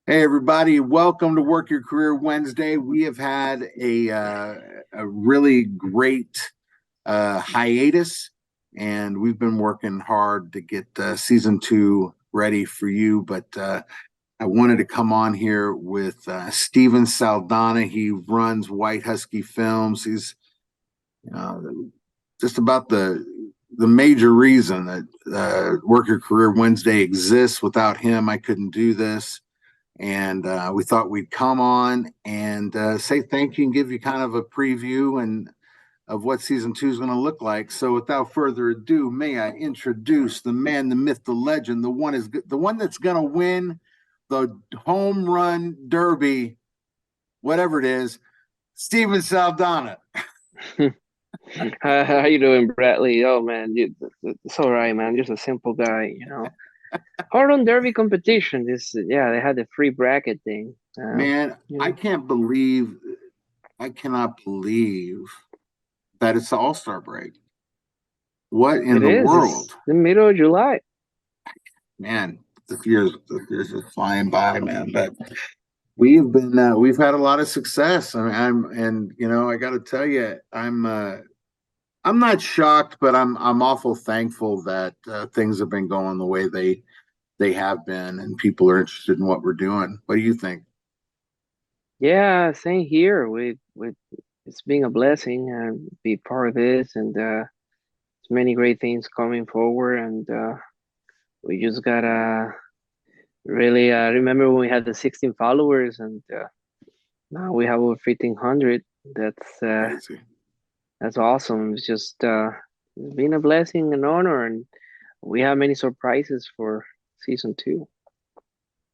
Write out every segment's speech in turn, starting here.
Hey everybody, welcome to Work Your Career Wednesday. We have had a really great hiatus, and we've been working hard to get season two ready for you. But I wanted to come on here with Steven Saldana. He runs White Husky Films. He's uh, just about the major reason that Work Your Career Wednesday exists. Without him, I couldn't do this. And we thought we'd come on and say thank you and give you kind of a preview and of what season two is going to look like. So, without further ado, may I introduce the man, the myth, the legend, the one that's going to win the home run derby, whatever it is, Steven Saldana. How you doing, Bradley? Oh man, it's all right, man. Just a simple guy. Hard on Derby competition. Yeah, they had the free bracket thing. Man, You know, I cannot believe that it's the All Star break. What in it the is. world? It's the middle of July. Man, the years just flying by, man. But we've had a lot of success. I mean, I got to tell you, I'm not shocked, but I'm awful thankful that things have been going the way they have been, and people are interested in what we're doing. What do you think? Yeah, same here. With it's been a blessing and be part of this, and there's many great things coming forward, and we just gotta really remember when we had the 16 followers, and now we have over 1,500. That's uh, Crazy. That's awesome. It's been a blessing and honor, and we have many surprises for season two.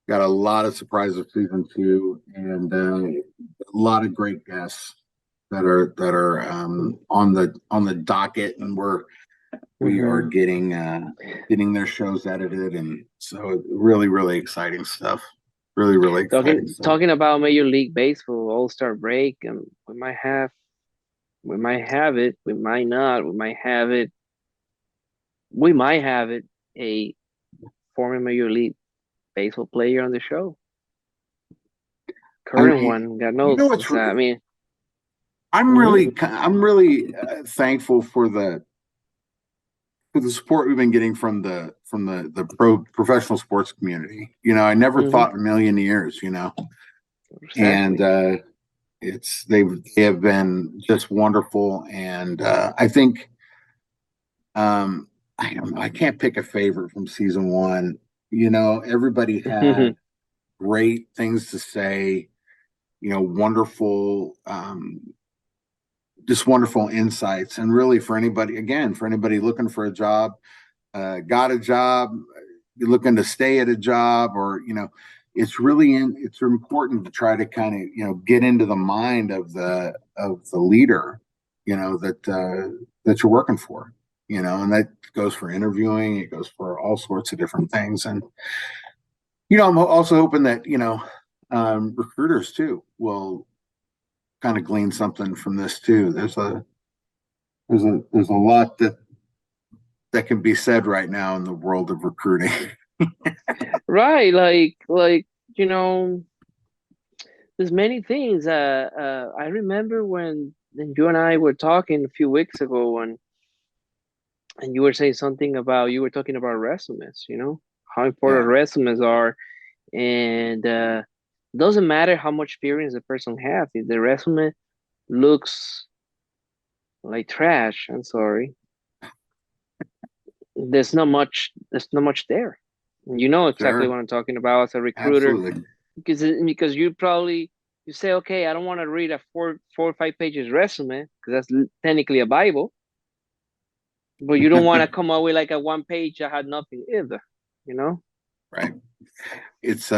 Got a lot of surprises season two, and a lot of great guests that are on the docket, and we are Hmm. getting their shows edited, and so really exciting stuff. Really exciting stuff. Talking about Major League Baseball All Star break, and we might have it, we might not, we might have it. A former Major League Baseball player on the show, I current mean, one, God you know knows. what's I mean, mhm. I'm really thankful for the support we've been getting from the professional sports community. I never Mhm. thought in a million years, and Exactly. they have been just wonderful, and I think I don't know, I can't pick a favorite from season one. Everybody had great things to say. Wonderful, just wonderful insights, and really for anybody looking for a job, got a job, you're looking to stay at a job, or it's important to try to kind of get into the mind of the leader, that you're working for, and that goes for interviewing, it goes for all sorts of different things. And I'm also hoping that recruiters too will kind of glean something from this too. There's a lot that can be said right now in the world of recruiting. Right, you know, there's many things. I remember when you and I were talking a few weeks ago, and you were saying something about you were talking about resumes. How important Yeah, resumes are, and doesn't matter how much experience the person has. If the resume looks like trash, I'm sorry, There's not much there. You know exactly sure, what I'm talking about as a recruiter, absolutely. because you say, okay, I don't want to read a four or 5 pages resume because that's technically a Bible, but you don't want to come out with like a one page that had nothing either, you know? Right. It's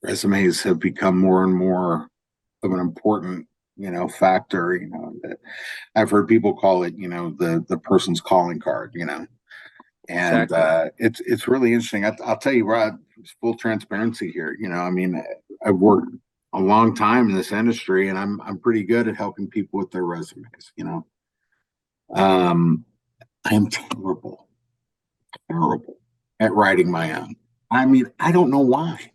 resumes have become more and more of an important factor. That I've heard people call it, the person's calling card. And Exactly. it's really interesting. I'll tell you, Rod, full transparency here. I mean, I've worked a long time in this industry, and I'm pretty good at helping people with their resumes. Um, I am terrible at writing my own. I mean, I don't know why.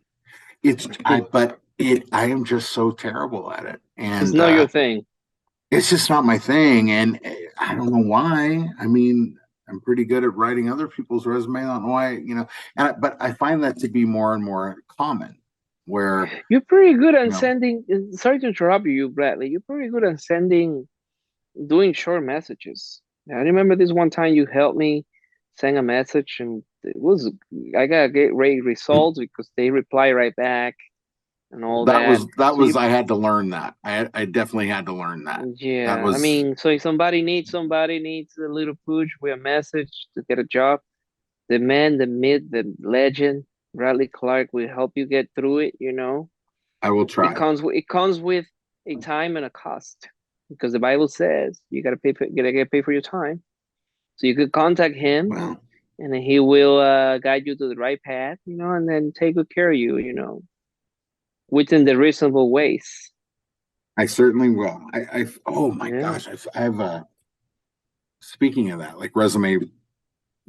It's I am just so terrible at it. And not your thing. it's just not my thing. And I don't know why. I mean, I'm pretty good at writing other people's resume. I don't know why, but I find that to be more and more common where, You're pretty good at you know, sending. Sorry to interrupt you, Bradley. You're pretty good at sending, doing short messages. I remember this one time you helped me send a message, and I got great results because they reply right back and all that. that So was, you, I had to learn that. I definitely had to learn that. That yeah, I was, mean, so if somebody needs a little push with a message to get a job, the man, the myth, the legend, Bradley Clark will help you get through it. I will But try. it comes with a time and a cost because the Bible says you gotta get paid for your time. So you could contact him, Well, and then he will guide you to the right path, and then take good care of you, within the reasonable ways. I certainly will. Oh my Yeah. gosh, I have a, speaking of that, like resume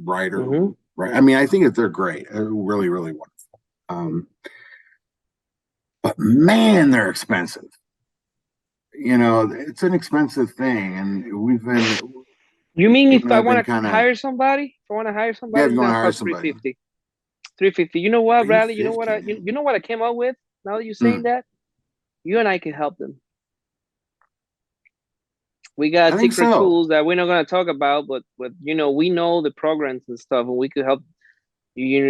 writer, Mm-hmm. right? I mean, I think that they're great, really, really wonderful. But man, they're expensive. It's an expensive thing, and You mean Steve if and I I've been want to kind of, hire somebody? If I want to hire yeah, somebody, if it's you want to gonna hire cost three somebody, fifty. 350. You know what, three Bradley? You know what fifty, you man. know what I came up with? Now that you're saying Mm, that, you and I can help them. We I got think secret so. tools that we're not gonna talk about, but we know the programs and stuff, and we could help.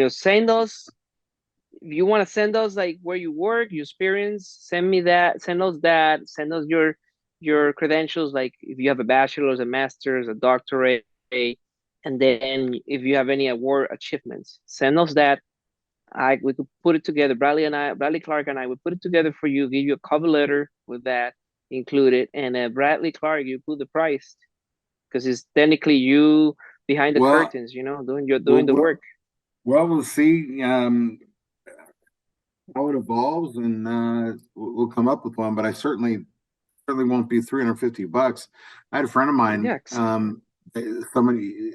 Send us if you want to send us like where you work, your experience. Send me that. Send us that. Send us your credentials, like if you have a bachelor's, a master's, a doctorate, and then if you have any award achievements, send us that. We could put it together. Bradley Clark and I would put it together for you. Give you a cover letter with that included, and Bradley Clark, you put the price because it's technically you behind the Well, curtains, we'll doing the we'll, work. we'll see how it evolves, and we'll come up with one. But I certainly won't be $350. I had a friend of mine, Yeah, somebody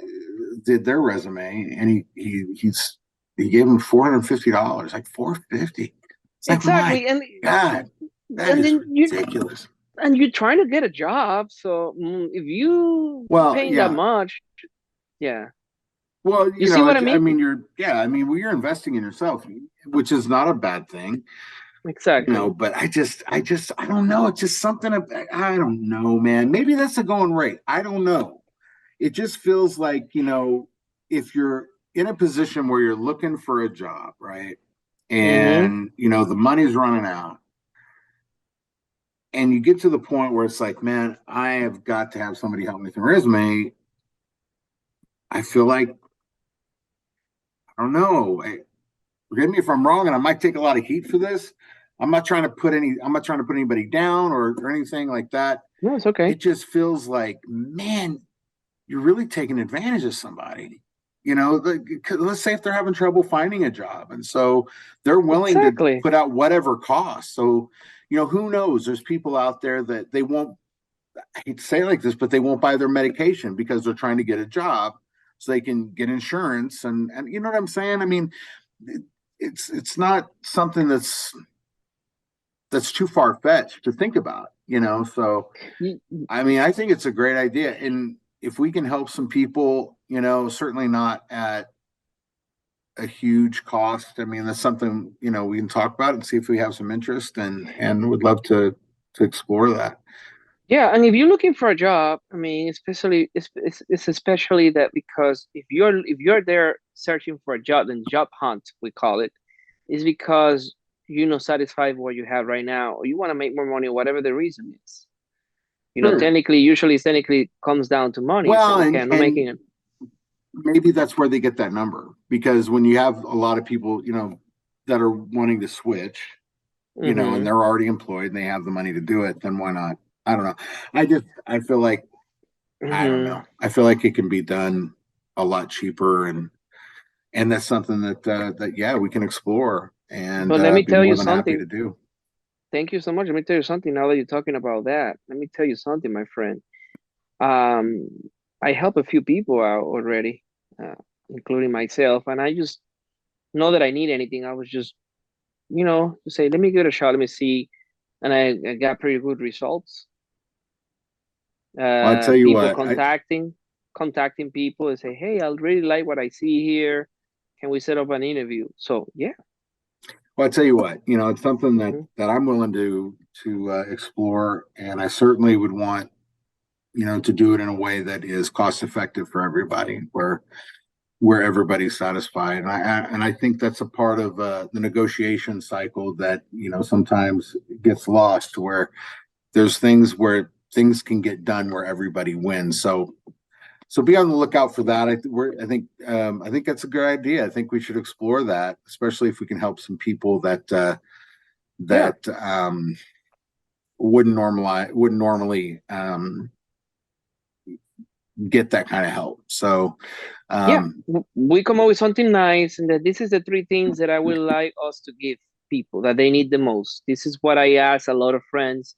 did their resume, and he gave him $450, like 450. It's like, my exactly. And God, that and is then ridiculous. you're trying to get a job, so if you Well, paying that yeah. much, yeah, Well, you see what I I mean? mean, well, you're investing in yourself, which is not a bad thing, Exactly. but I don't know. It's just something, I don't know, man. Maybe that's the going rate. I don't know. It just feels like, if you're in a position where you're looking for a job, right? Mm-hmm. And, the money's running out, and you get to the point where it's like, man, I have got to have somebody help me with my resume. I feel like, I don't know. Forgive me if I'm wrong, and I might take a lot of heat for this. I'm not trying to put anybody down or anything like that. No, it's okay. It just feels like, man, you're really taking advantage of somebody. Let's say if they're having trouble finding a job, and so they're willing to Exactly. put out whatever cost. So, who knows? There's people out there that they won't. I hate to say it like this, but they won't buy their medication because they're trying to get a job so they can get insurance, and you know what I'm saying. I mean, it, it's not something that's too far fetched to think about. So You, I mean, I think it's a great idea. And if we can help some people, certainly not at a huge cost. I mean, that's something, we can talk about and see if we have some interest, and would love to explore that. yeah, and if you're looking for a job, I mean, especially it's especially that because if you're there searching for a job, then job hunt we call it, is because you're not satisfied with what you have right now, or you want to make more money, or whatever the reason is. Sure. Technically comes down to money. Say, Well, okay, I'm not making and it. maybe that's where they get that number, because when you have a lot of people, that are wanting to switch, and Mm-hmm. they're already employed and they have the money to do it, then why not? I don't know. I feel like, I don't Mm-hmm. know. I feel like it can be done a lot cheaper, and that's something that yeah, we can explore, and But let me be tell more you than happy something. to do. Thank you so much. Let me tell you something. Now that you're talking about that, let me tell you something, my friend. Um, I help a few people out already, uh, including myself, and I just not that I need anything. I was just, to say, let me give it a shot. Let me see, and I got pretty good results. Well, I tell you People what, contacting people and say, hey, I really like what I see here. Can we set up an interview? So yeah. well, I tell you what, it's something that Hmm. I'm willing to explore, and I certainly would want, to do it in a way that is cost effective for everybody, where everybody's satisfied. And I think that's a part of the negotiation cycle that sometimes gets lost, where there's things where things can get done where everybody wins. So be on the lookout for that. I think that's a good idea. I think we should explore that, especially if we can help some people Yeah. that wouldn't normally get that kind of help. So Yeah. um, We come up with something nice, and that this is the three things that I would like us to give people that they need the most. This is what I ask a lot of friends,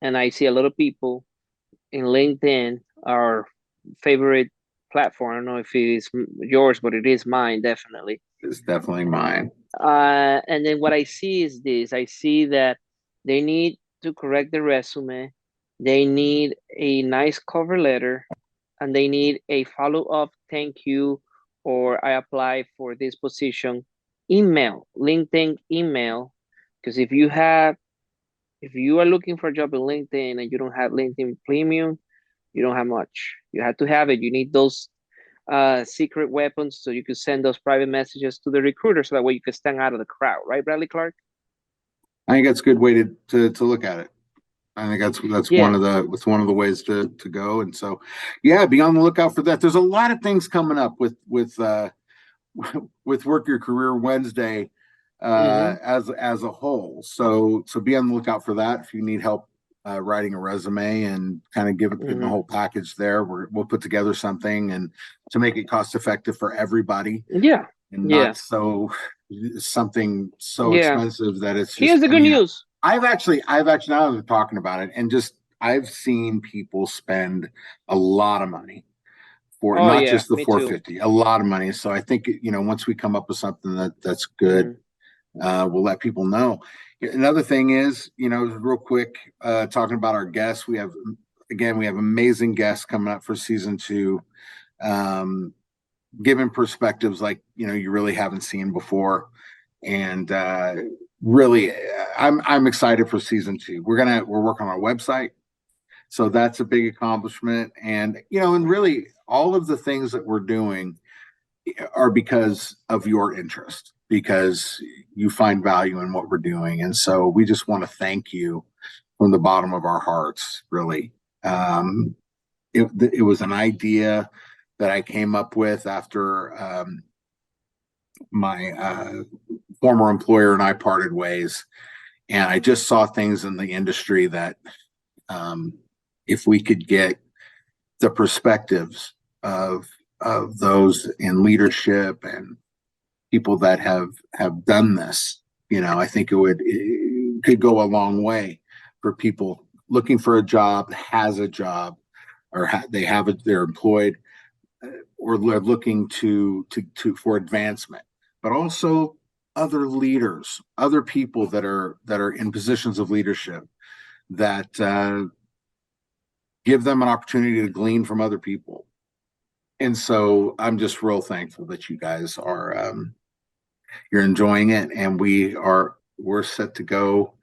and I see a lot of people in LinkedIn, our favorite platform. I don't know if it is yours, but it is mine, definitely. it's definitely mine. And then what I see is this: I see that they need to correct the resume, they need a nice cover letter, and they need a follow up thank you, or I apply for this position email, LinkedIn email. Because if you are looking for a job in LinkedIn and you don't have LinkedIn Premium, you don't have much. You have to have it. You need those secret weapons so you can send those private messages to the recruiter so that way you can stand out of the crowd, right, Bradley Clark? I think that's a good way to look at it. I think that's Yeah. one of the ways to go. And so, yeah, be on the lookout for that. There's a lot of things coming up with Work Your Career Wednesday Mm-hmm. as a whole. So be on the lookout for that. If you need help writing a resume and kind of getting the Mm-hmm. whole package there, we'll put together something and to make it cost effective for everybody Yeah. and Yeah. not something so Yeah. expensive that it's Here's just. the I good mean, news. I've actually now that we're talking about it, and just I've seen people spend a lot of money for Oh not yeah, just the me too. 450, a lot of money. So I think once we come up with something that's good, Mm-hmm. we'll let people know. Another thing is, real quick, talking about our guests, we have amazing guests coming up for season two, um, giving perspectives like you really haven't seen before, and really, I'm excited for season two. We're working on our website, so that's a big accomplishment, and really all of the things that we're doing are because of your interest, because you find value in what we're doing. And so we just want to thank you from the bottom of our hearts, really. Um, it was an idea that I came up with after my former employer and I parted ways. And I just saw things in the industry that um, if we could get the perspectives of those in leadership and people that have done this, I think it could go a long way for people looking for a job, has a job, or they're employed, or they're looking to for advancement, but also other leaders, other people that are in positions of leadership that give them an opportunity to glean from other people. And so I'm just real thankful that you guys are you're enjoying it, and we're set to go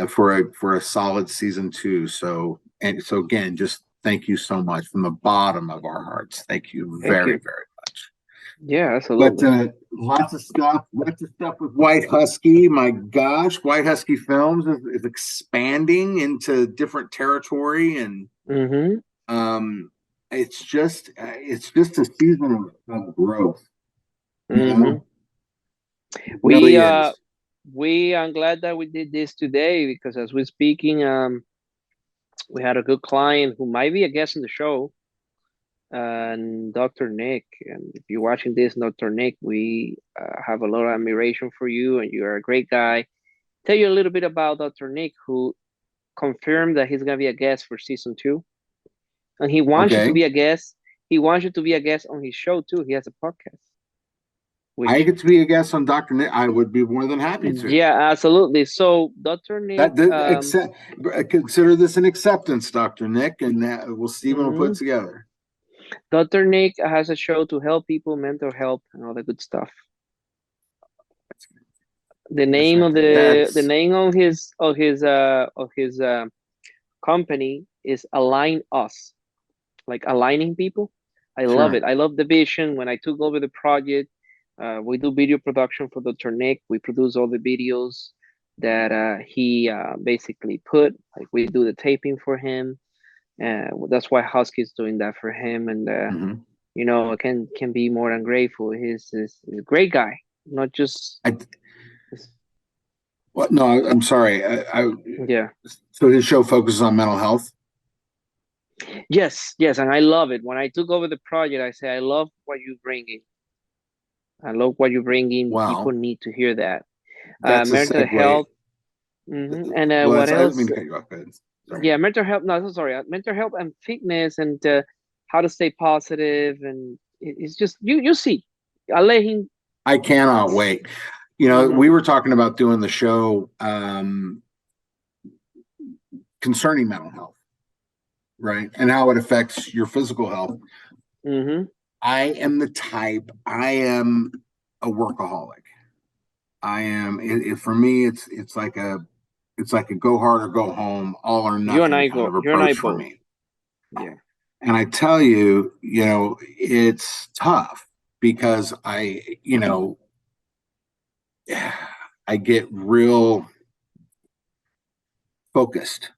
for a solid season two. So again, just thank you so much from the bottom of our hearts. Thank you Thank very you. very much. Yeah, But absolutely. lots of stuff with White Husky. My gosh, White Husky Films is expanding into different territory, and Mm-hmm. um, it's just a season of growth. You Mm-hmm. know, it We really uh is. we I'm glad that we did this today because as we're speaking, we had a good client who might be a guest on the show, and Dr. Nick. And if you're watching this, Dr. Nick, we have a lot of admiration for you, and you're a great guy. Tell you a little bit about Dr. Nick, who confirmed that he's gonna be a guest for season two, and he wants you to Okay. be a guest. He wants you to be a guest on his show too. He has a podcast. I which get to be a guest on Dr. Nick, I would be more than happy to. yeah, absolutely. So Dr. Nick, That accept, consider this an acceptance, Dr. Nick, and we'll see what we'll put mhm. together. Dr. Nick has a show to help people, mental health, and all the good stuff. The That's name of fantastic. the That's name of his company is Align Us, like aligning people. I love sure. it. I love the vision. When I took over the project, we do video production for Dr. Nick. We produce all the videos that he basically put. Like we do the taping for him. That's why Husky's doing that for him. And Hmm. you know, can be more than grateful. He's a great guy. Not just I What? No, I'm sorry. yeah. So his show focuses on mental health. Yes, yes, and I love it. When I took over the project, I said, I love what you're bringing. I love what you're bringing. People Wow, need to hear that. that's a Mental segue. health, and Well, what I didn't else? mean to cut you off. Go ahead. Sorry. Yeah, mental health. No, so sorry. Mental health and fitness, and how to stay positive, and it's just you see. I let him. I cannot wait. We Mm-hmm, were talking about doing the show concerning mental health, right? And how it affects your physical health. mm-hmm. I am a workaholic. For me, it's like a go hard or go home, all or nothing kind of You and I approach for both. me. Yeah. And I tell you, it's tough because I get real focused,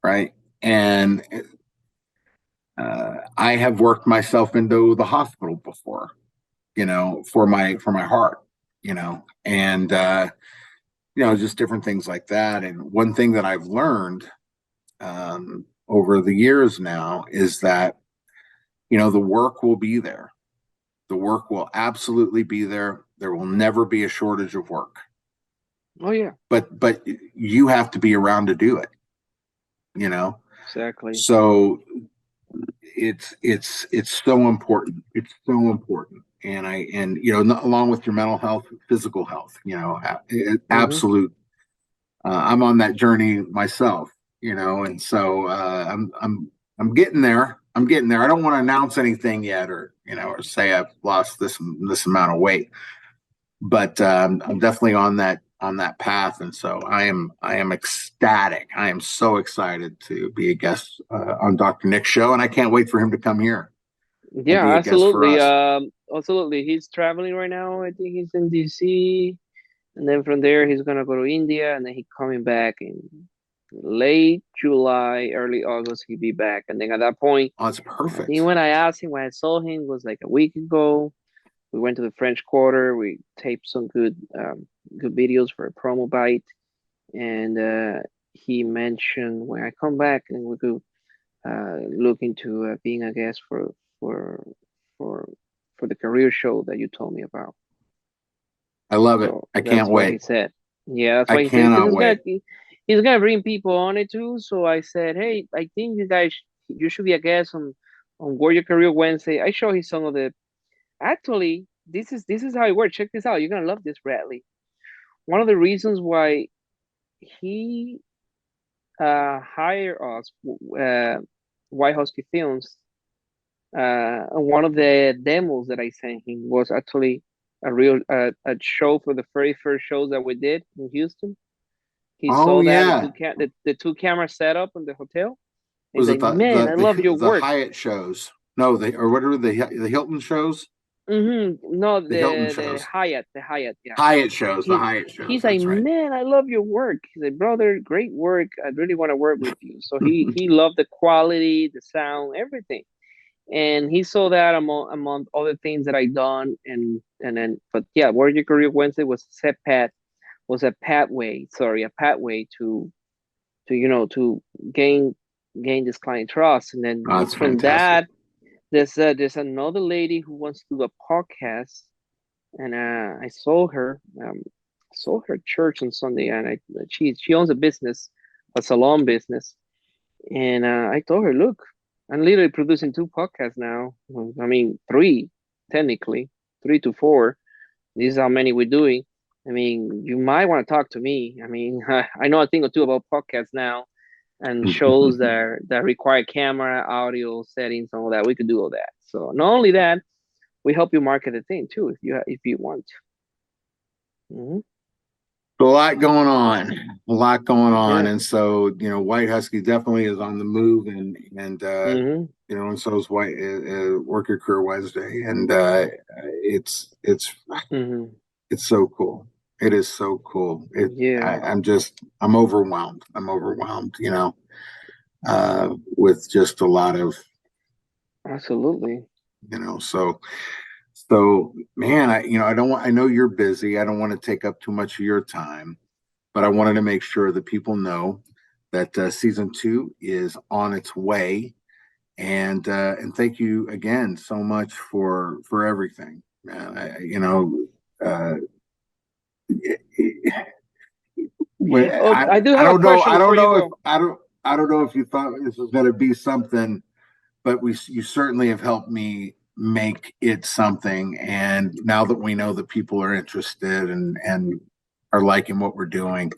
right? And I have worked myself into the hospital before, for my heart, and just different things like that. And one thing that I've learned over the years now is that the work will be there. The work will absolutely be there. There will never be a shortage of work. Oh yeah. But you have to be around to do it, you know. Exactly. So it's so important. It's so important. And along with your mental health, physical health, Mm-hmm. absolute. I'm on that journey myself, and so I'm getting there. I'm getting there. I don't want to announce anything yet, or say I've lost this amount of weight, but I'm definitely on that path, and so I am ecstatic. I am so excited to be a guest on Dr. Nick's show, and I can't wait for him to come here and Yeah, be a guest for absolutely. us. Absolutely. He's traveling right now. I think he's in DC, and then from there he's gonna go to India, and then he coming back in late July, early August. He'll be back, and then at that point, Oh, it's I think perfect. when I asked him, when I saw him, was like a week ago. We went to the French Quarter. We taped some good videos for a promo bite, and he mentioned when I come back, and we could look into being a guest for for for the career show that you told me about. I love it. So I that's can't what he wait. said. Yeah, that's I what he said because cannot wait. he's gonna bring people on it too. So I said, hey, I think you should be a guest on Warrior Career Wednesday. I show him some of the actually this is how it works. Check this out. You're gonna love this, Bradley. One of the reasons why he hired us, White Husky Films, one of the demos that I sent him was actually a show for the very first shows that we did in Houston. He Oh saw that yeah. the two camera setup in the hotel. And he's Was it like, man, I love your the work. Hyatt shows? No, or what are the Hilton shows? No, The Hilton the shows. Hyatt, yeah. Hyatt shows. The He Hyatt shows. he's like, That's right. man, I love your work. He's like, brother, great work. I really want to work with you. So he loved the quality, the sound, everything. And he saw that among other things that I done, and then but yeah, Warrior Career Wednesday was a set path, was a pathway, sorry, a pathway to to gain this client trust, and then Oh, that's from fantastic. that there's another lady who wants to do a podcast, and I saw her church on Sunday, and she owns a business, a salon business, and I told her, look, I'm literally producing two podcasts now. I mean, three, technically, three to four. this is how many we're doing. I mean, you might want to talk to me. I mean, I know a thing or two about podcasts now and shows that require camera, audio settings, and all that. We could do all that. So not only that, we help you market the thing too, if you want. Hmm. A lot going on, a lot going on, Yeah. and so White Husky definitely is on the move, and Hmm. and so is White Work Your Career Wednesday, and it's Hmm. it's so cool. It is so cool. Yeah. I'm overwhelmed. I'm overwhelmed. With just a lot of Absolutely. so. So, man, I don't want, I know you're busy. I don't want to take up too much of your time, but I wanted to make sure that people know that season two is on its way. And thank you again so much for everything. Uh, Oh, I do I have a don't know. question before you go. I don't know if you thought this was going to be something, but you certainly have helped me make it something. And now that we know that people are interested and are liking what we're doing,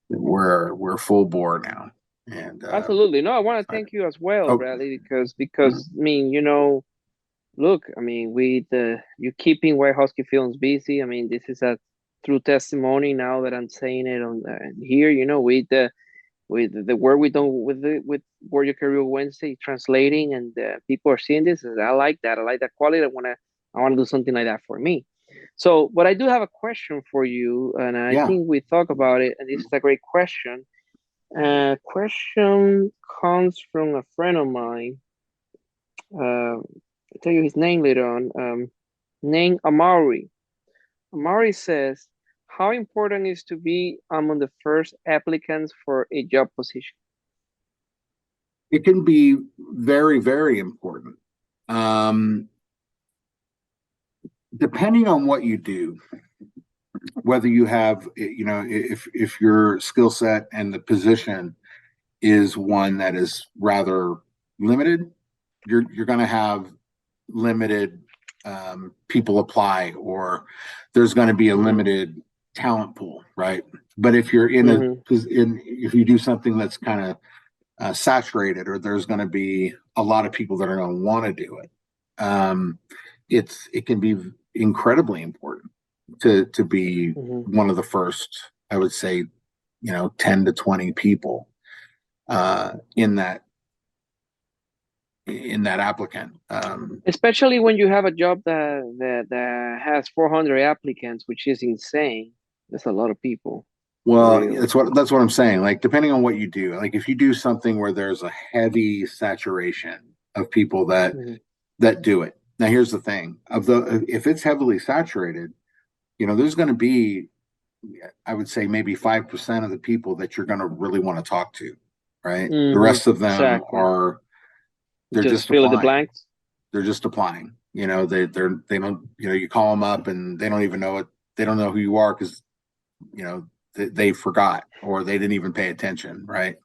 we're full bore now. And Absolutely. No, I want to I, thank you as well, oh, Bradley, because I mean, look, I mean, with you keeping White Husky Films busy. I mean, this is a true testimony now that I'm saying it on here. With the work we done with Warrior Career Wednesday translating, and people are seeing this. And I like that. I like that quality. I want to do something like that for me. So, but I do have a question for you, and I yeah, think we talk about it, and this is a great question. Question comes from a friend of mine. I'll tell you his name later on. Named Amari. Amari says, "How important is to be among the first applicants for a job position?" it can be very, very important. Um, Depending on what you do, whether you have, if your skill set and the position is one that is rather limited, you're going to have limited people apply, or there's going to be a Mm-hmm. limited talent pool, right? But if you're Mm-hmm. if you do something that's kind of saturated, or there's going to be a lot of people that are going to want to do it, um, it can be incredibly important to be Mm-hmm. one of the first, I would say, 10 to 20 people in that applicant. Especially when you have a job that has 400 applicants, which is insane. That's a lot of people, for Well, real. that's what I'm saying. Like, depending on what you do, like if you do something where there's a heavy saturation of people Mm-hmm. that do it. Now, here's the thing: of the if it's heavily saturated, there's going to be, I would say, maybe 5% of the people that you're going to really want to talk to, right? The Mm-hmm. rest of them Exactly. they're Just just fill in the applying. blanks. They're just applying. They don't, you call them up and they don't even know it. They don't know who you are because they forgot, or they didn't even pay attention, right?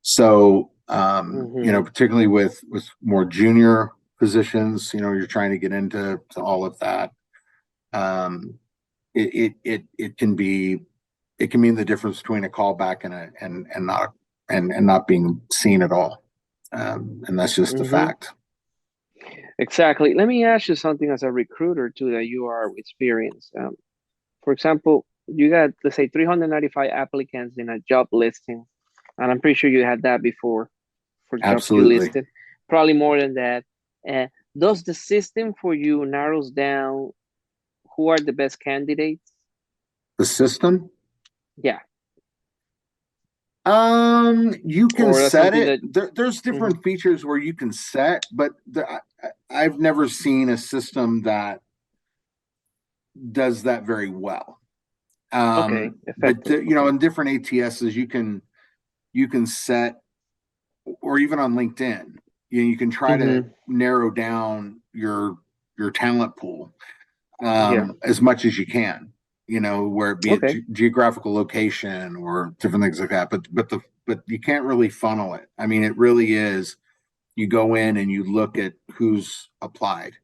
So Mm-hmm. particularly with more junior positions, you're trying to get into all of that. um it can be, it can mean the difference between a callback and not being seen at all. And that's just a Mm-hmm. fact. Exactly. Let me ask you something as a recruiter too that you are experienced. For example, you got, let's say, 395 applicants in a job listing, and I'm pretty sure you had that before for jobs you Absolutely. listed, probably more than that. Uh, does the system for you narrows down who are the best candidates? The system, Yeah, you can or that's set something it. that. There's Mhm. different features where you can set, but I've never seen a system that does that very well. Okay, But effective. Okay. in different ATSs, you can set, or even on LinkedIn, you can try to Mm-hmm. narrow down your talent pool Yeah. as much as you can. Where it be a Okay. geographical location or different things like that. But you can't really funnel it. I mean, it really is. You go in and you look at who's applied,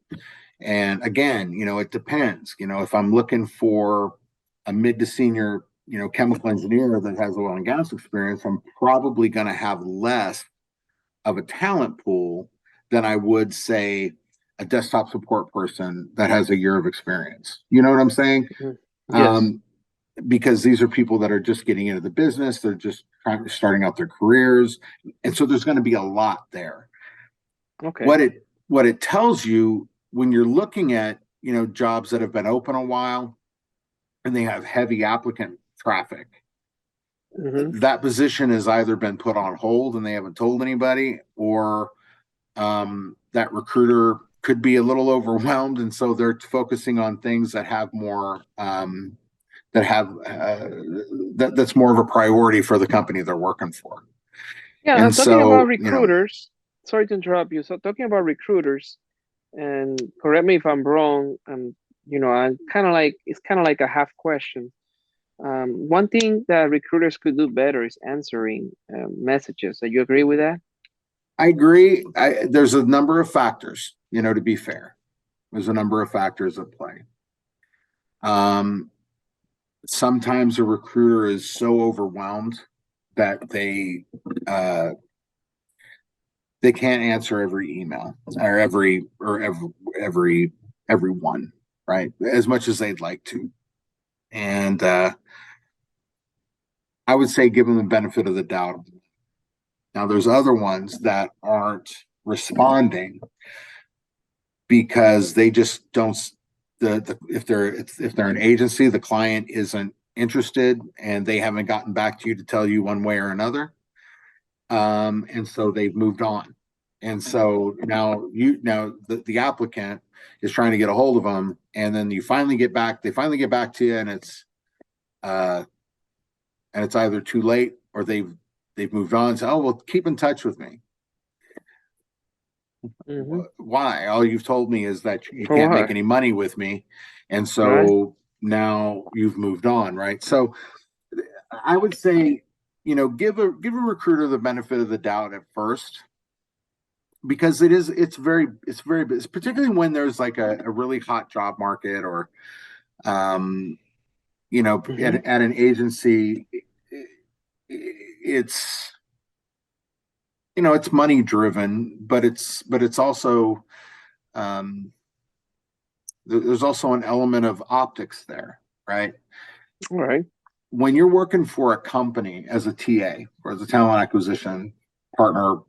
And again, it depends. If I'm looking for a mid to senior, chemical engineer that has oil and gas experience, I'm probably going to have less of a talent pool than I would say a desktop support person that has a year of experience. You know what I'm saying? Mhm. Yes. Um, because these are people that are just getting into the business, they're just starting out their careers, and so there's going to be a lot there. Okay. What it tells you when you're looking at jobs that have been open a while and they have heavy applicant traffic, Hmm. that position has either been put on hold and they haven't told anybody, or that recruiter could be a little overwhelmed, and so they're focusing on things that have more that have that's more of a priority for the company they're working for. Yeah, now And talking about so, recruiters, sorry to interrupt you. So talking about recruiters, and correct me if I'm wrong, I'm kind of like it's kind of like a half question. One thing that recruiters could do better is answering messages. Do you agree with that? I agree. There's a number of factors, to be fair. There's a number of factors at play. Um, Sometimes a recruiter is so overwhelmed that they can't answer every email or every one, right? As much as they'd like to. And I would say give them the benefit of the doubt. Now, there's other ones that aren't responding because they just don't. If they're an agency, the client isn't interested, and they haven't gotten back to you to tell you one way or another, and so they've moved on. And so now the applicant is trying to get a hold of them, and then they finally get back to you, uh, and it's either too late or they've moved on. So, oh, well, keep in touch with me. Mm-hmm. Why? All you've told me is that you For can't make what? any money with me, and Right? so now you've moved on, right? So I would say, give a recruiter the benefit of the doubt at first, because it's particularly when there's like a really hot job market, or um, Mm-hmm. at an agency, it's it's money driven, but it's also um, there's also an element of optics there, right? All right. When you're working for a company as a TA or as a talent acquisition partner,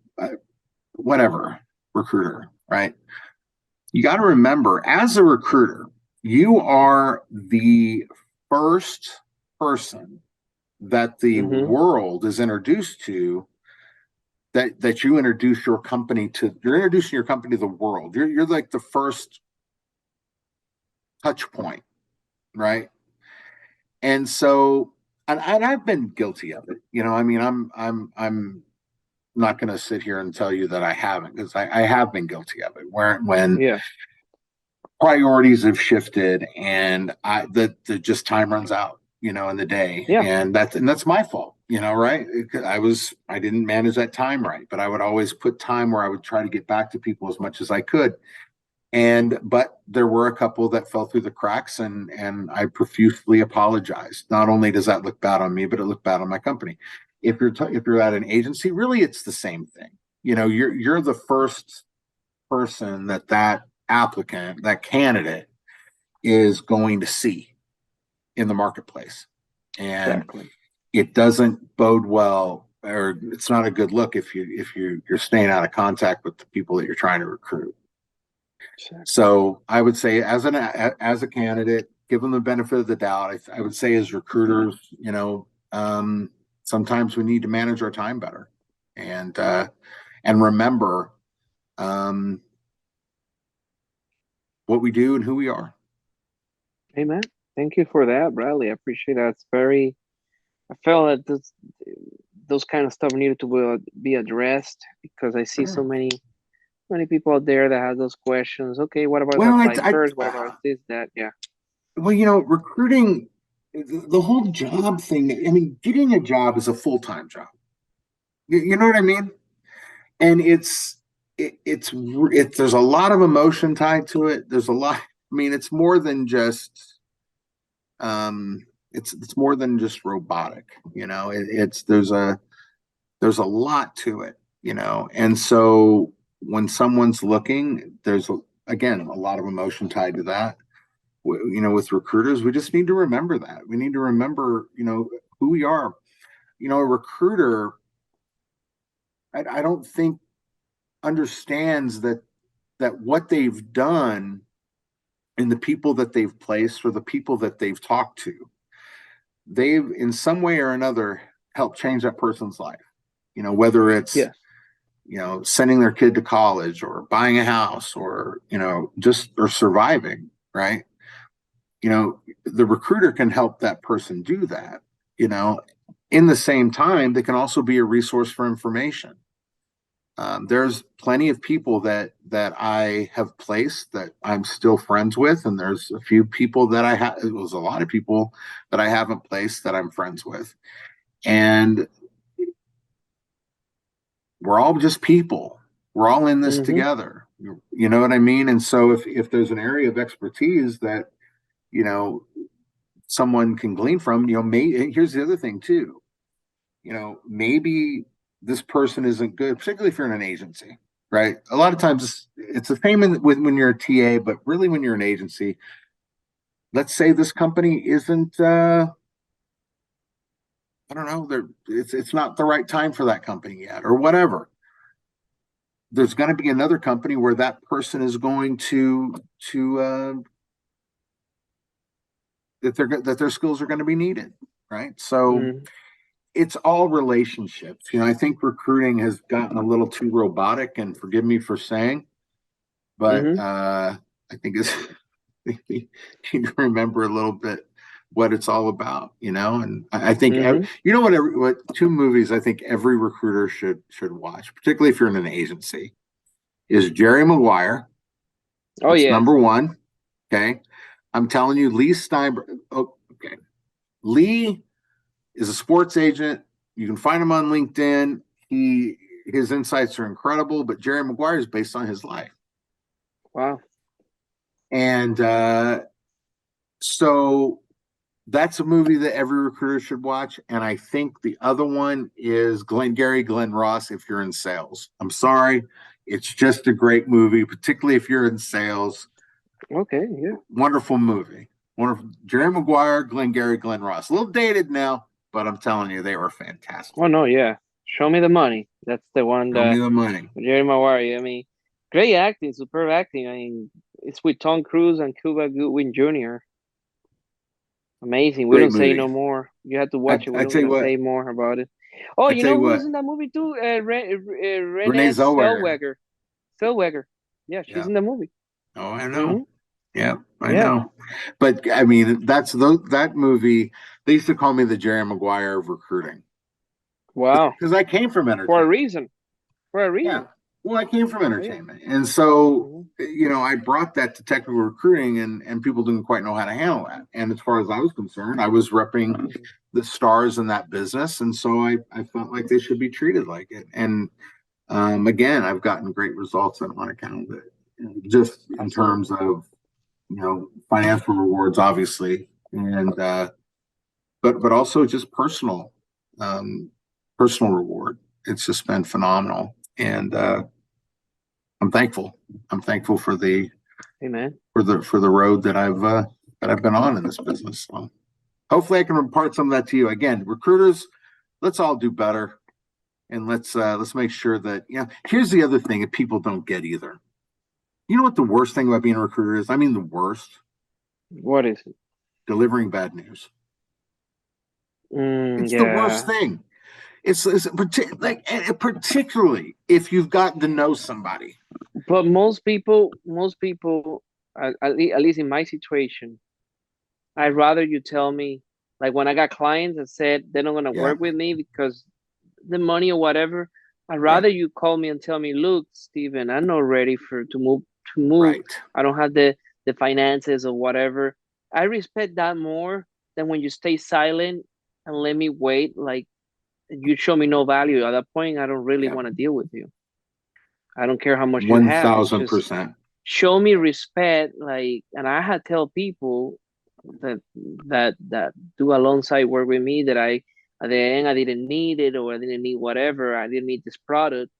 whatever, recruiter, right? You got to remember, as a recruiter, you are the first person that the Mm-hmm. world is introduced to, that you introduce your company to. You're introducing your company to the world. You're like the first touch point, right? And so, and I've been guilty of it. I mean, I'm not going to sit here and tell you that I haven't, because I have been guilty of it. Where when Yeah. priorities have shifted, and the just time runs out, in the day, Yeah. and that's my fault, right? I didn't manage that time right, but I would always put time where I would try to get back to people as much as I could. But there were a couple that fell through the cracks, and I profusely apologized. Not only does that look bad on me, but it looked bad on my company. If you're at an agency, really, it's the same thing. You're the first person that applicant, that candidate, is going to see in the marketplace, and Exactly. it doesn't bode well, or it's not a good look if you're staying out of contact with the people that you're trying to recruit. Exactly. So I would say, as a candidate, give them the benefit of the doubt. I would say, as recruiters, sometimes we need to manage our time better, and remember um, what we do and who we are. Amen. Thank you for that, Bradley. I appreciate that. It's very. I felt that those kind of stuff needed to be addressed because I see so Sure. many people out there that have those questions. Okay, what about if I Well, apply first? What about this, that? Yeah. recruiting, the whole job thing. I mean, getting a job is a full time job. You know what I mean? And there's a lot of emotion tied to it. There's a lot. I mean, it's more than just it's more than just robotic. It's there's a lot to it. And so when someone's looking, there's again a lot of emotion tied to that. With recruiters, we just need to remember that. We need to remember, who we are. A recruiter, I don't think understands that what they've done and the people that they've placed or the people that they've talked to, they've in some way or another helped change that person's life. Whether it's Yes. sending their kid to college or buying a house or just or surviving, right? The recruiter can help that person do that. you know in the same time, they can also be a resource for information. There's plenty of people that I have placed that I'm still friends with, and there's a few people that I have. It was a lot of people that I haven't placed that I'm friends with, and we're all just people. We're all in this Mm-hmm. together. You know what I mean? And so if there's an area of expertise that you know someone can glean from, here's the other thing too. Maybe this person isn't good, particularly if you're in an agency, right? A lot of times it's the same when you're a TA, but really when you're an agency, let's say this company isn't, I don't know, it's not the right time for that company yet, or whatever. There's going to be another company where that person is going to that their skills are going to be needed, right? So Mm-hmm. it's all relationships. I think recruiting has gotten a little too robotic, and forgive me for saying, but Mm-hmm. I think it's you need to remember a little bit what it's all about, And I think Mm-hmm. what two movies I think every recruiter should watch, particularly if you're in an agency, is Jerry Maguire. Oh That's yes. number one. Okay, I'm telling you, Lee Steinberg. Oh, okay, Lee is a sports agent. You can find him on LinkedIn. His insights are incredible, but Jerry Maguire is based on his life. Wow. And so that's a movie that every recruiter should watch. And I think the other one is Glenn Ross if you're in sales. I'm sorry. It's just a great movie, particularly if you're in sales. Okay. Yeah. Wonderful movie. Wonderful. Jerry Maguire, Glenn Ross. A little dated now, but I'm telling you, they were Oh fantastic. no. Yeah. Show me the money. That's the one Show me that the money. Jerry Maguire. I mean, great acting, superb acting. I mean, it's with Tom Cruise and Cuba Goodwin Jr. Amazing. We Great don't say movie. no more. You have to I, watch it. We I don't tell you gonna what, say more about it. Oh, I you tell know you who is what, in that movie too? Renee Renee Zellweger. Zellweger. Zellweger. Yeah, she's Yeah. in the movie. Oh, I know. Mm-hmm. Yeah, I Yeah. know. But I mean, that movie. They used to call me the Jerry Maguire of recruiting Wow. because I came from For a entertainment. reason. For a Yeah. reason. Well, I came from Oh, yeah. entertainment, and so Mm-hmm. I brought that to technical recruiting, and people didn't quite know how to handle that. And as far as I was concerned, I was repping Mm-hmm. the stars in that business, and so I felt like they should be treated like it. And again, I've gotten great results on account of it, just in terms Absolutely. of financial rewards, obviously, and but also just um, personal reward. It's just been phenomenal, and I'm thankful. I'm thankful for Hey man. the road that I've been on in this business. So hopefully, I can impart some of that to you. Again, recruiters, let's all do better, and let's make sure that Here's the other thing that people don't get either. You know what the worst thing about being a recruiter is? I mean, the worst: What is it? delivering bad news. It's the worst Yeah. thing. Particularly if you've gotten to know somebody. But most people, at least in my situation, I'd rather you tell me, like when I got clients that said they're not gonna Yeah, work with me because the money or whatever. I'd right, rather you call me and tell me, look, Steven, I'm not ready to move. right. I don't have the finances or whatever. I respect that more than when you stay silent and let me wait. Like you show me no value. At that point, I don't really Yeah, want to deal with you. I don't care how much you One have. It's thousand just percent. show me respect. Like, and I had tell people that that do alongside work with me that at the end I didn't need it or I didn't need whatever. I didn't need this product.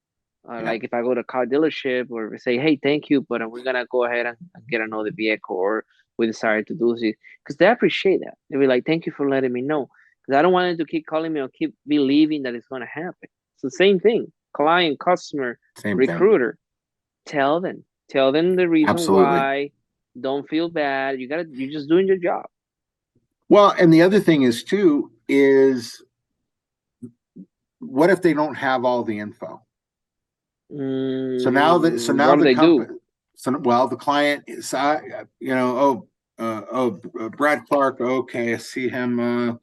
Yeah, Like if I go to a car dealership or say, hey, thank you, but we're gonna go ahead and get another vehicle, or we decided to do this because they appreciate that. They be like, thank you for letting me know, because I don't want them to keep calling me or keep believing that it's gonna happen. It's the same thing. Client, customer, same thing. recruiter. Tell them the reason Absolutely. why. Don't feel bad. You're just doing your job. Well, and the other thing is too is what if they don't have all the info? So now What do the they do? company, so well, the client is, Brad Clark. Okay, I see him. We're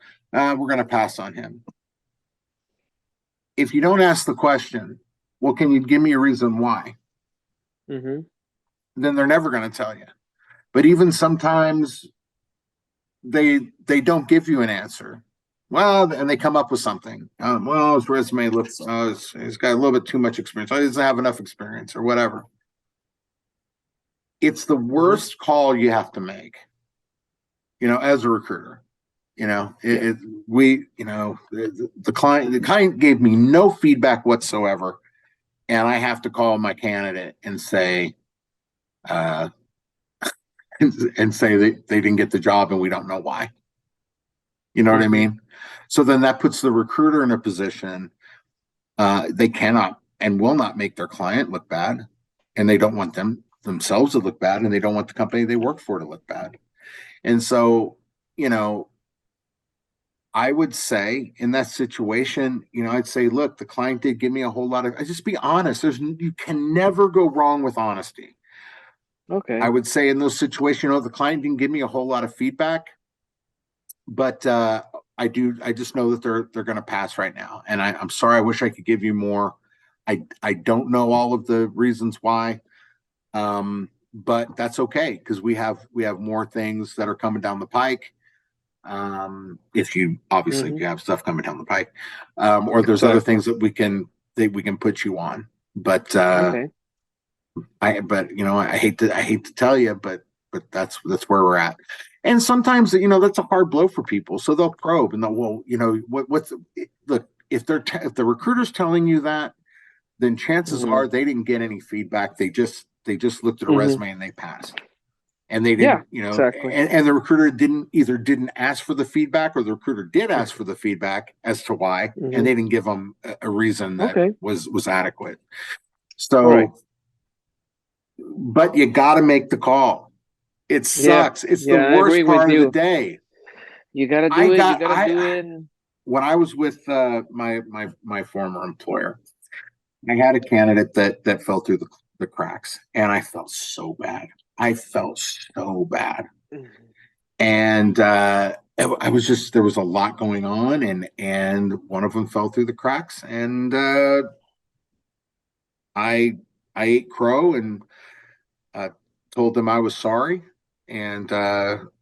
going to pass on him. If you don't ask the question, well, can you give me a reason why? Mm-hmm. Then they're never going to tell you. But even sometimes they don't give you an answer. Well, and they come up with something. Well, his resume looks, he's got a little bit too much experience. He doesn't have enough experience or whatever. It's the Mm-hmm. worst call you have to make, as a recruiter. You know, Yeah. the client gave me no feedback whatsoever, and I have to call my candidate and say, uh, and say that they didn't get the job and we don't know why. You know what I Mm-hmm. mean? So then that puts the recruiter in a position they cannot and will not make their client look bad, and they don't want themselves to look bad, and they don't want the company they work for to look bad. And so, you know, I would say in that situation, I'd say, look, the client did give me a whole lot of. I just be honest. You can never go wrong with honesty. I Okay. would say in those situations, the client didn't give me a whole lot of feedback, but I do. I just know that they're going to pass right now, and I'm sorry. I wish I could give you more. I don't know all of the reasons why, but that's okay because we have more things that are coming down the pike. If you obviously if Mm-hmm. you have stuff coming down the pike, or there's other Exactly. things that we can put you on. But Okay. I hate to tell you, but that's where we're at. And sometimes that's a hard blow for people, so they'll probe and they'll, well, what's look, if the recruiter's telling you that, then chances Mm-hmm. are they didn't get any feedback. They just looked at a Mm-hmm. resume and they passed. And they Yeah. didn't, Exactly. and the recruiter didn't ask for the feedback, or the recruiter did ask for the feedback as to why, and Mm-hmm. they didn't give them a reason that Okay. was adequate. Right. So, but you got to make the call. It Yeah. sucks. It's the Yeah. I agree worst with part of the you. day. You gotta I do it. You got gotta do I it. when I was with my former employer, I had a candidate that fell through the cracks, and I felt so bad. I felt so bad, Mhm. and I was just there was a lot going on, and one of them fell through the cracks, and I ate crow and uh, told them I was sorry, and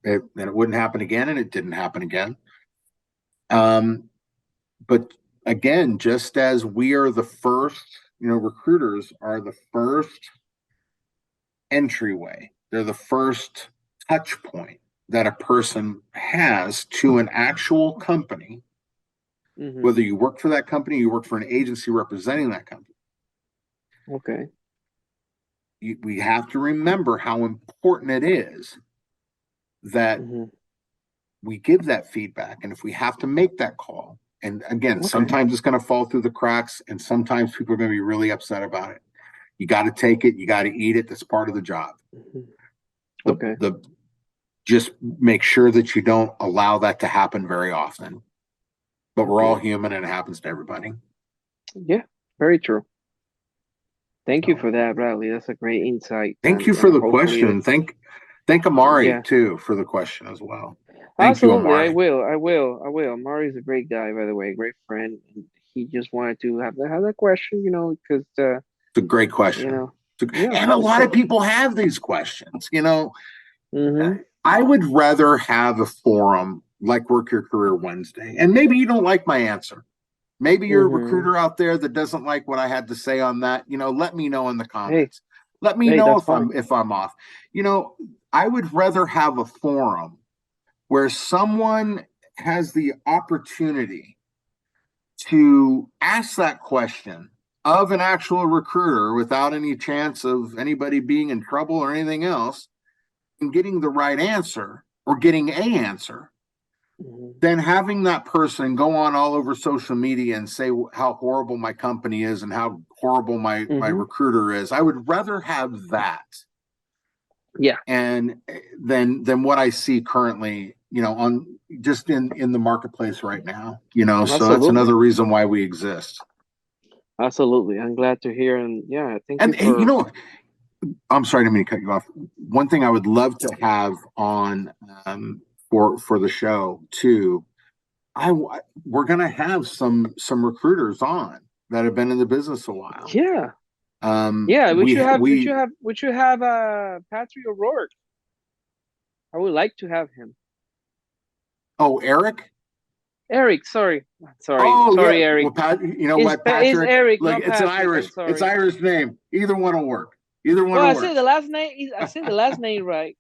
it wouldn't happen again, and it didn't happen again. Um, but again, just as we are the first, recruiters are the first entryway. They're the first touch point that a person has to an actual company, Mhm. whether you work for that company, you work for an agency representing that company. Okay. We have to remember how important it is that Mhm. we give that feedback. And if we have to make that call, and again, Okay. sometimes it's going to fall through the cracks, and sometimes people are going to be really upset about it. You got to take it, you got to eat it. That's part of the job. Mhm. The, Okay. the, just make sure that you don't allow that to happen very often. But we're all Okay. human and it happens to everybody. Yeah. Very true. Thank you So for that, Bradley. That's a great insight, thank you and for the hopefully, question. Thank Amari yeah, too for the question as well. Thank you, absolutely. I Amari. will. I will. I will. Mari's a great guy, by the way, great friend. And he just wanted to have that question, because It's a great you question. know, yeah, And a it's lot a. of people have these questions. Mhm. I would rather have a forum like Work Your Career Wednesday. And maybe you don't like my answer. Maybe you're a Mm-hmm. recruiter out there that doesn't like what I had to say on that. Let me know in the Hey, comments. Let me hey, know that's fine. if I'm off. You know, I would rather have a forum where someone has the opportunity to ask that question of an actual recruiter without any chance of anybody being in trouble or anything else and getting the right answer or getting a answer Mm-hmm. than having that person go on all over social media and say how horrible my company is and how horrible my Mm-hmm. recruiter is. I would rather have that Yeah, and than what I see currently, on just in the marketplace right now. So that's absolutely. another reason why we exist. Absolutely. I'm glad to hear. And yeah, thank you And for, I'm sorry, I didn't mean to cut you off. One thing I would love to have on for the show too. I we're gonna have some recruiters on that have been in the business a while. yeah, yeah. We We should have Patrick O'Rourke. I would like to have him. Oh, Eric. Eric, Oh yeah. sorry, Eric. Well, Pat, you know what, It's Patrick? Eric, Look, not it's an Patrick. I'm It's sorry. Irish name. Either one will work. Either one Well, will I work. said the last name. I said the last name right.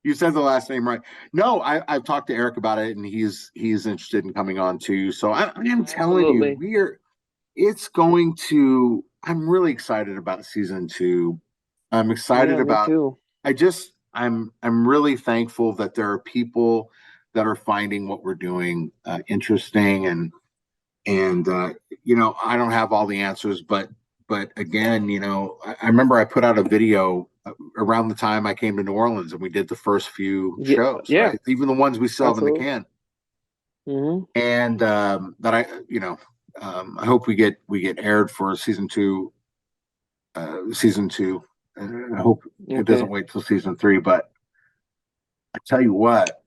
You said the last name right. No, I've talked to Eric about it, and he's interested in coming on too. So I am telling you, Absolutely. we are. It's going to. I'm really excited about season two. I'm excited Yeah, me about. too. I'm really thankful that there are people that are finding what we're doing interesting and I don't have all the answers, but again, I remember I put out a video around the time I came to New Orleans and we did the first few Yeah, shows, yeah, right? Even the ones we still have in the absolutely. can, Hmm. and that I hope we get aired for season two. I hope it doesn't Okay. wait till season three, but I tell you what,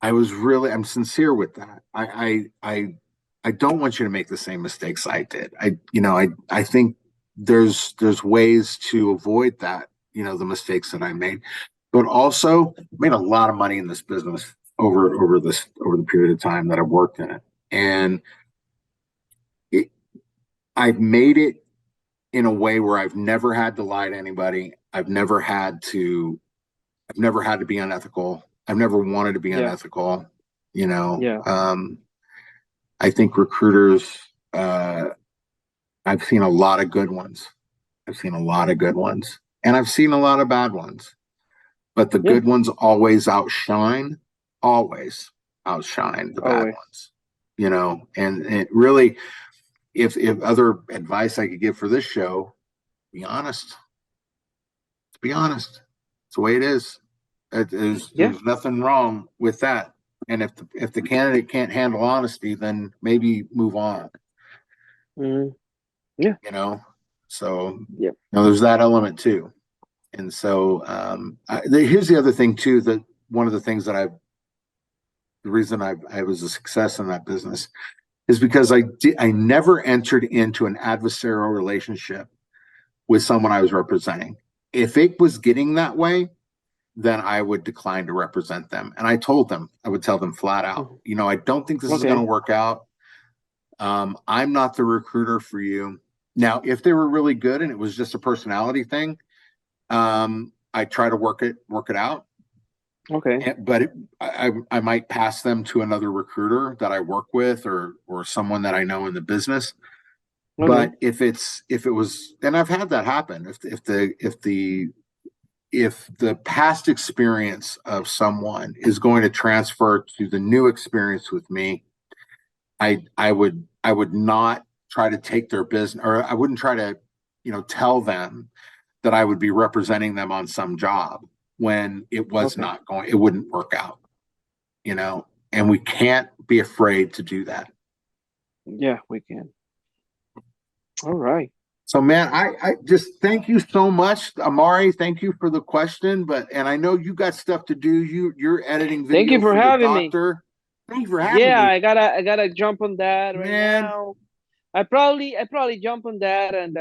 I'm sincere with that. I don't want you to make the same mistakes I did. I think there's ways to avoid that, the mistakes that I made, but also made a lot of money in this business over the period of time that I've worked in it. And it, I've made it in a way where I've never had to lie to anybody. I've never had to be unethical. I've never wanted to be Yeah, unethical. You know, yeah, um, I think recruiters, uh, I've seen a lot of good ones. I've seen a lot of good ones, and I've seen a lot of bad ones. But the yeah. good ones always outshine the bad Always. ones. And it really, if other advice I could give for this show, be honest. Be honest. It's the way it is. Yeah. There's nothing wrong with that. And if the candidate can't handle honesty, then maybe move on. Hmm. Yeah. You know, so Yeah. there's that element too. And so here's the other thing too. That one of the things the reason I was a success in that business is because I never entered into an adversarial relationship with someone I was representing. If it was getting that way, then I would decline to represent them. And I would tell them flat out, Mhm. I don't think this is going Okay. to work out. I'm not the recruiter for you. Now, if they were really good and it was just a personality thing, I try to work it out. Okay. But I might pass them to another recruiter that I work with or someone that I know in the business. Okay. But if it was, and I've had that happen. If the past experience of someone is going to transfer to the new experience with me, I would not try to take their business, or I wouldn't try to tell them that I would be representing them on some job when Okay. it wouldn't work out, and we can't be afraid to do that. Yeah, we can. All right. So man, I just thank you so much, Amari. Thank you for the question, and I know you got stuff to do. You're editing Thank you video for for the having me. doctor. Thank you for having Yeah, me, I gotta jump on that right man. now. I probably jump on that and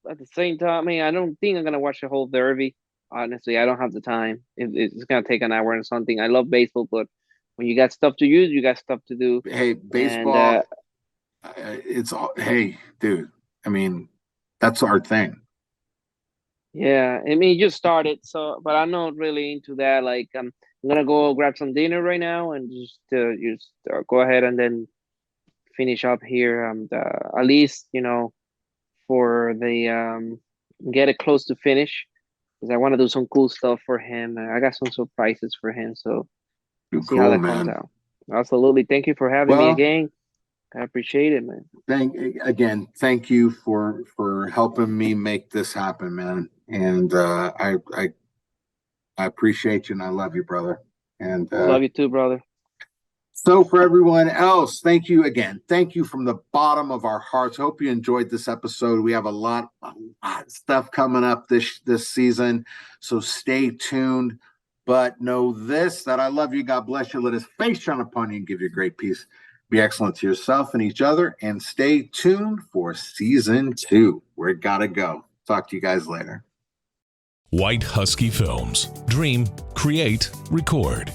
at the same time, I mean, I don't think I'm gonna watch the whole derby. Honestly, I don't have the time. It's gonna take an hour and something. I love baseball, but when you got stuff to use, you got stuff to do. Hey, And baseball, it's all, hey, dude, I mean, that's our thing. yeah, I mean, you just started, so but I'm not really into that. Like, I'm gonna go grab some dinner right now and just go ahead and then finish up here. At least for the get it close to finish because I want to do some cool stuff for him. I got some surprises for him, so You're see how cool, that comes man. out. Absolutely, thank you for having me Well, again. I appreciate it, man. thank you for helping me make this happen, man. And I appreciate you and I love you, brother. And Love you too, brother. so for everyone else, thank you again. Thank you from the bottom of our hearts. Hope you enjoyed this episode. We have a lot of stuff coming up this season, so stay tuned. But know this: that I love you. God bless you. Let His face shine upon you and give you great peace. Be excellent to yourself and each other, and stay tuned for season 2. We're gotta go. Talk to you guys later. White Husky Films. Dream, create, record.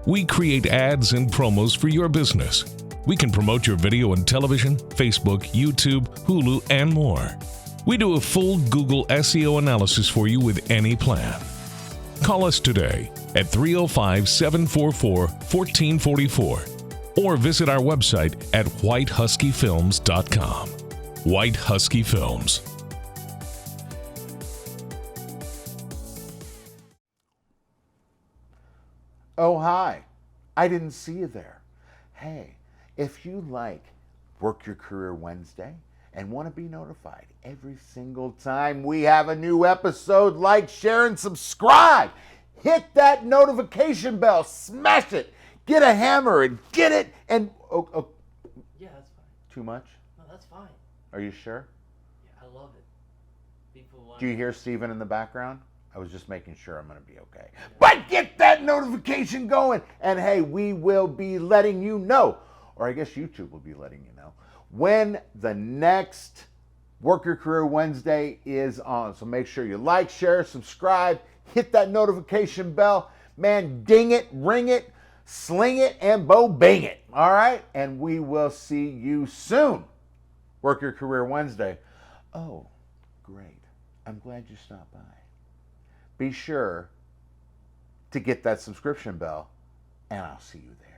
We create ads and promos for your business. We can promote your video on television, Facebook, YouTube, Hulu, and more. We do a full Google SEO analysis for you with any plan. Call us today at 305-744-1444 or visit our website at whitehuskyfilms.com. White Husky Films. Oh, hi. I didn't see you there. Hey, if you like Work Your Career Wednesday and want to be notified every single time we have a new episode, like, share, and subscribe. Hit that notification bell. Smash it. Get a hammer and get it. And, Yeah, that's fine. too much? No, that's fine. Are you sure? Yeah, I love it. People want. Do you hear Steven in the background? I was just making sure I'm going to be okay. But get that notification going. And hey, we will be letting you know, or I guess YouTube will be letting you know, when the next Work Your Career Wednesday is on. So make sure you like, share, subscribe, hit that notification bell. Man, ding it, ring it, sling it, and bing it. All right? And we will see you soon. Work Your Career Wednesday. Oh, great. I'm glad you stopped by. Be sure to get that subscription bell, and I'll see you there.